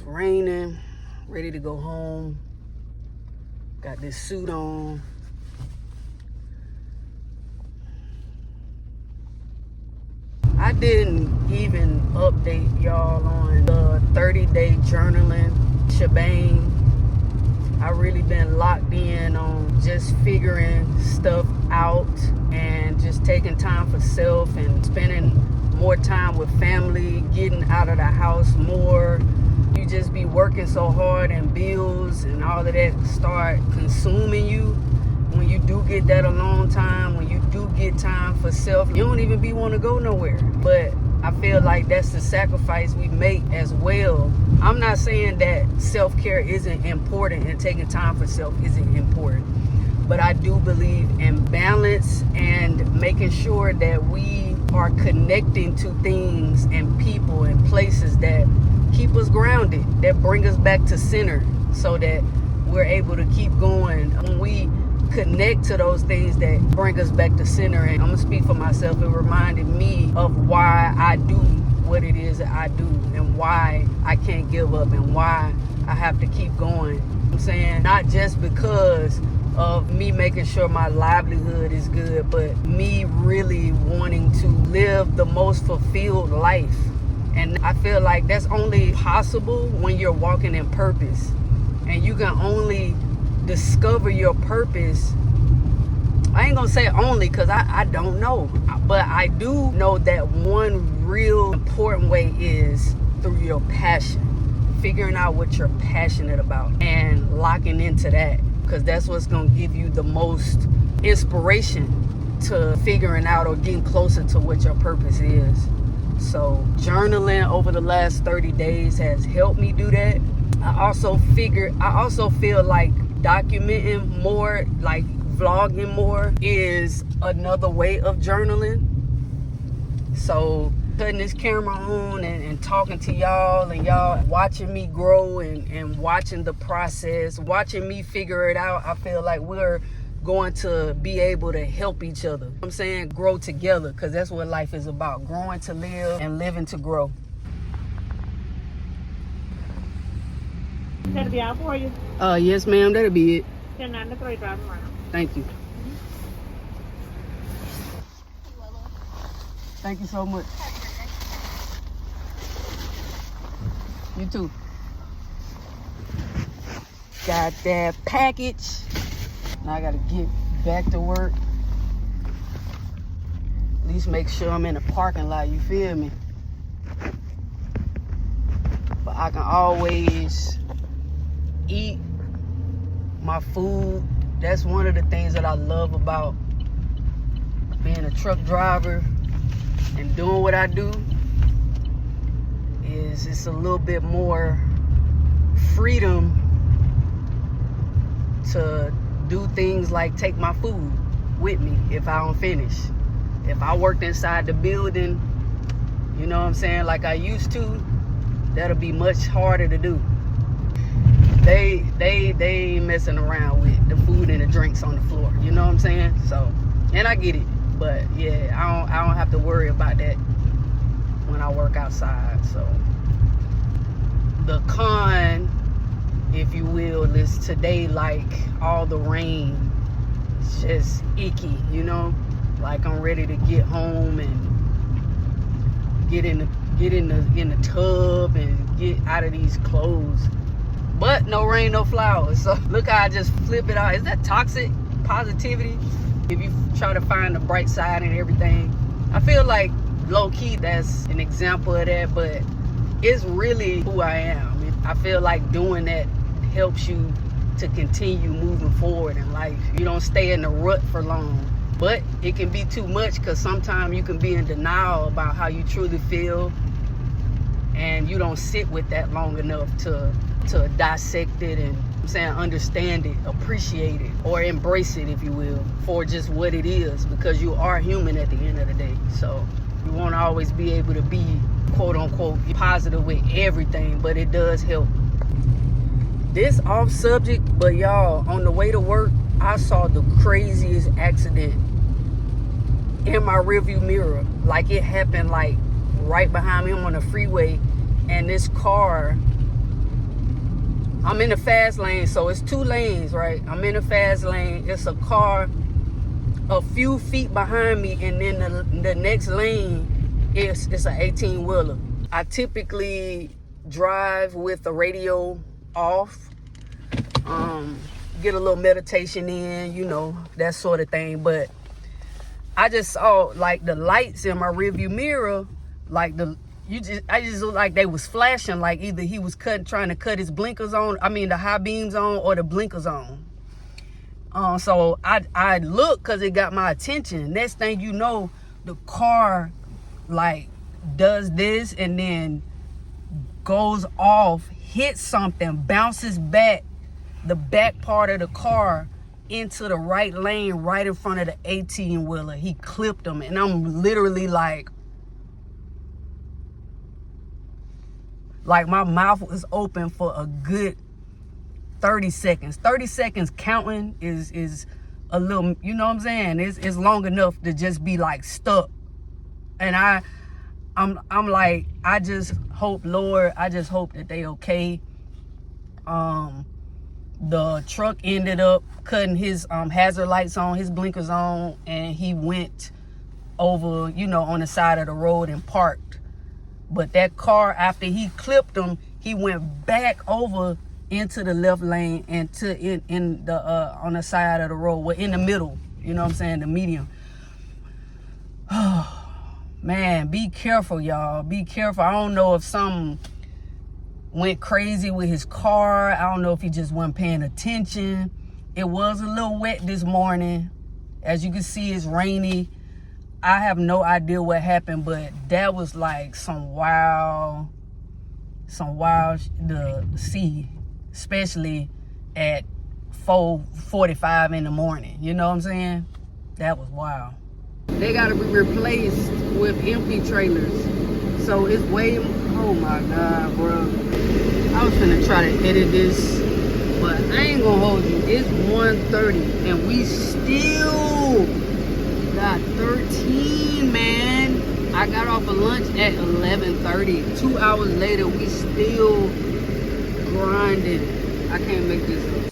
It's raining, ready to go home. Got this suit on. I didn't even update y'all on the 30-day journaling shebang. I really been locked in on just figuring stuff out and just taking time for self and spending more time with family, getting out of the house more. You just be working so hard and bills and all of that start consuming you. When you do get that alone time, when you do get time for self, you don't even be want to go nowhere. But I feel like that's the sacrifice we make as well. I'm not saying that self-care isn't important and taking time for self isn't important. But I do believe in balance and making sure that we are connecting to things and people and places that keep us grounded, that bring us back to center so that we're able to keep going. When we connect to those things that bring us back to center, and I'm gonna speak for myself, it reminded me of why I do what it is that I do and why I can't give up and why I have to keep going. I'm saying not just because of me making sure my livelihood is good, but me really wanting to live the most fulfilled life. And I feel like that's only possible when you're walking in purpose. And you can only discover your purpose. I ain't gonna say only because I don't know. But I do know that one real important way is through your passion. Figuring out what you're passionate about and locking into that. Because that's what's gonna give you the most inspiration to figuring out or getting closer to what your purpose is. So journaling over the last 30 days has helped me do that. I also feel like documenting more, like vlogging more, is another way of journaling. So putting this camera on and talking to y'all and y'all watching me grow and watching the process, watching me figure it out, I feel like we're going to be able to help each other. I'm saying grow together, because that's what life is about. Growing to live and living to grow. That'll be out for you. Yes, ma'am, that'll be it. 10-9 to 3 driving around. Thank you. Thank you so much. You too. Got that package. Now I gotta get back to work. At least make sure I'm in the parking lot, you feel me? But I can always eat my food. That's one of the things that I love about being a truck driver and doing what I do, is it's a little bit more freedom to do things like take my food with me if I don't finish. If I worked inside the building, you know what I'm saying, like I used to, that'll be much harder to do. They ain't messing around with the food and the drinks on the floor, you know what I'm saying? So, and I get it, but yeah, I don't have to worry about that when I work outside. So the con, if you will, is today, like all the rain, it's just icky, you know? Like I'm ready to get home and get in the tub and get out of these clothes. But no rain, no flowers. So look how I just flip it out. Is that toxic positivity? If you try to find the bright side and everything. I feel like low-key that's an example of that, but it's really who I am. I feel like doing that helps you to continue moving forward in life. You don't stay in the rut for long. But it can be too much, because sometimes you can be in denial about how you truly feel, and you don't sit with that long enough to dissect it and, I'm saying, understand it, appreciate it, or embrace it, if you will, for just what it is, because you are human at the end of the day. So you won't always be able to be quote unquote positive with everything, but it does help. This off subject, but y'all, on the way to work, I saw the craziest accident in my rearview mirror. Like, it happened like right behind me. I'm on the freeway, and this car I'm in the fast lane, so it's 2 lanes, right? I'm in the fast lane. It's a car a few feet behind me, and then the next lane it's an 18-wheeler. I typically drive with the radio off, get a little meditation in, you know, that sort of thing. But I just saw like the lights in my rearview mirror, like I just looked like they was flashing, like either he was trying to cut his blinkers on, the high beams on, or the blinkers on. So I looked because it got my attention. Next thing you know, the car like does this and then goes off, hits something, bounces back, the back part of the car into the right lane right in front of the 18-wheeler. He clipped him, and I'm literally like my mouth was open for a good 30 seconds. 30 seconds counting is a little, you know what I'm saying? It's long enough to just be like stuck. And I'm like, I just hope, Lord, I just hope that they okay. The truck ended up cutting his hazard lights on, his blinkers on, and he went over, you know, on the side of the road and parked. But that car, after he clipped him, he went back over into the left lane and in the on the side of the road, well, in the middle, you know what I'm saying, the medium. Man, be careful, y'all. Be careful. I don't know if something went crazy with his car. I don't know if he just wasn't paying attention. It was a little wet this morning. As you can see, it's rainy. I have no idea what happened, but that was like some wild to see, especially at 4:45 in the morning. You know what I'm saying? That was wild. They gotta be replaced with empty trailers. So it's way, oh my God, bro. I was gonna try to edit this, but I ain't gonna hold you. It's 1:30 and we still got 13, man. I got off of lunch at 11:30. 2 hours later, we still grinding. I can't make this up.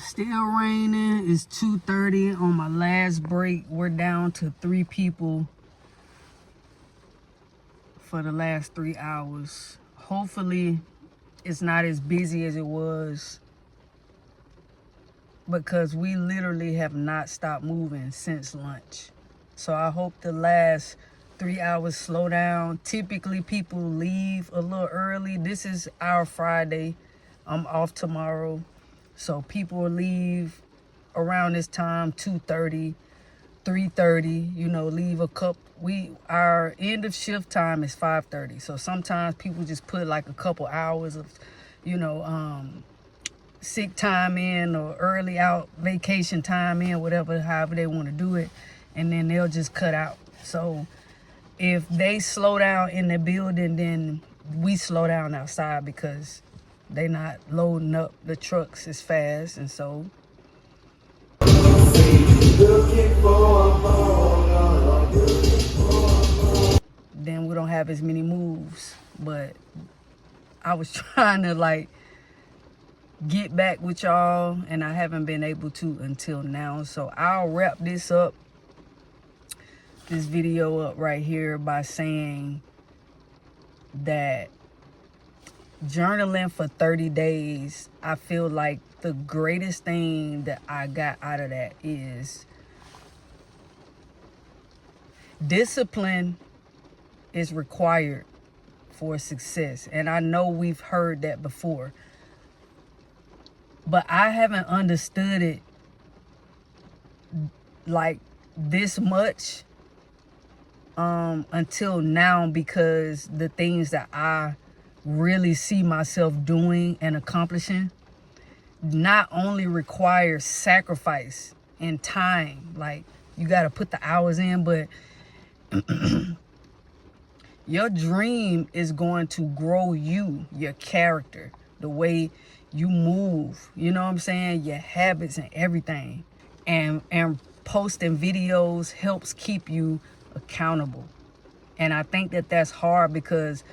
Still raining. It's 2:30 on my last break. We're down to 3 people for the last 3 hours. Hopefully, it's not as busy as it was, because we literally have not stopped moving since lunch. So I hope the last 3 hours slow down. Typically, people leave a little early. This is our Friday. I'm off tomorrow. So people leave around this time, 2:30, 3:30, you know, leave a couple. Our end of shift time is 5:30. So sometimes people just put like a couple hours of, you know, sick time in, or early out vacation time in, whatever, however they want to do it. And then they'll just cut out. So if they slow down in the building, then we slow down outside, because they not loading up the trucks as fast. And so then we don't have as many moves. But I was trying to like get back with y'all, and I haven't been able to until now. So I'll wrap this video up right here by saying that journaling for 30 days, I feel like the greatest thing that I got out of that is discipline is required for success. And I know we've heard that before, but I haven't understood it like this much until now, because the things that I really see myself doing and accomplishing not only require sacrifice and time, like you got to put the hours in, but your dream is going to grow you, your character, the way you move, you know what I'm saying, your habits and everything. And posting videos helps keep you accountable. And I think that that's hard, because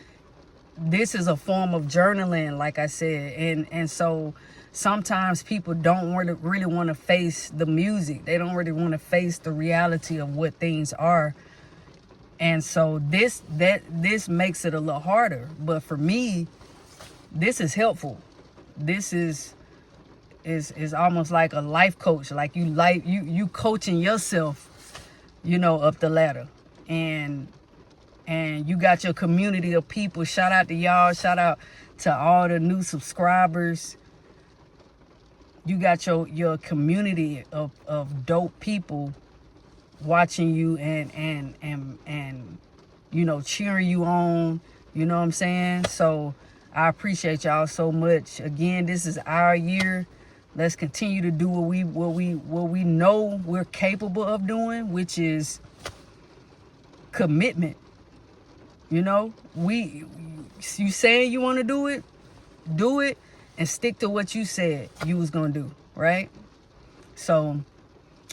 this is a form of journaling, like I said, and so sometimes people don't really want to face the music. They don't really want to face the reality of what things are. And so this makes it a little harder. But for me, this is helpful. This is almost like a life coach. Like you coaching yourself, up the ladder. And you got your community of people. Shout out to y'all. Shout out to all the new subscribers. You got your community of dope people watching you and cheering you on. You know what I'm saying? So I appreciate y'all so much. Again, this is our year. Let's continue to do what we know we're capable of doing, which is commitment. You saying you want to do it, and stick to what you said you was gonna do, right? So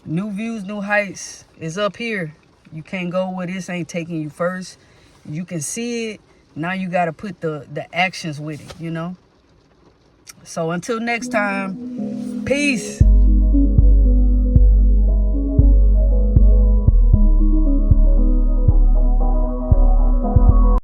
New Views, New Heights is up here. You can't go where this ain't taking you first. You can see it. Now you got to put the actions with it, So until next time, peace.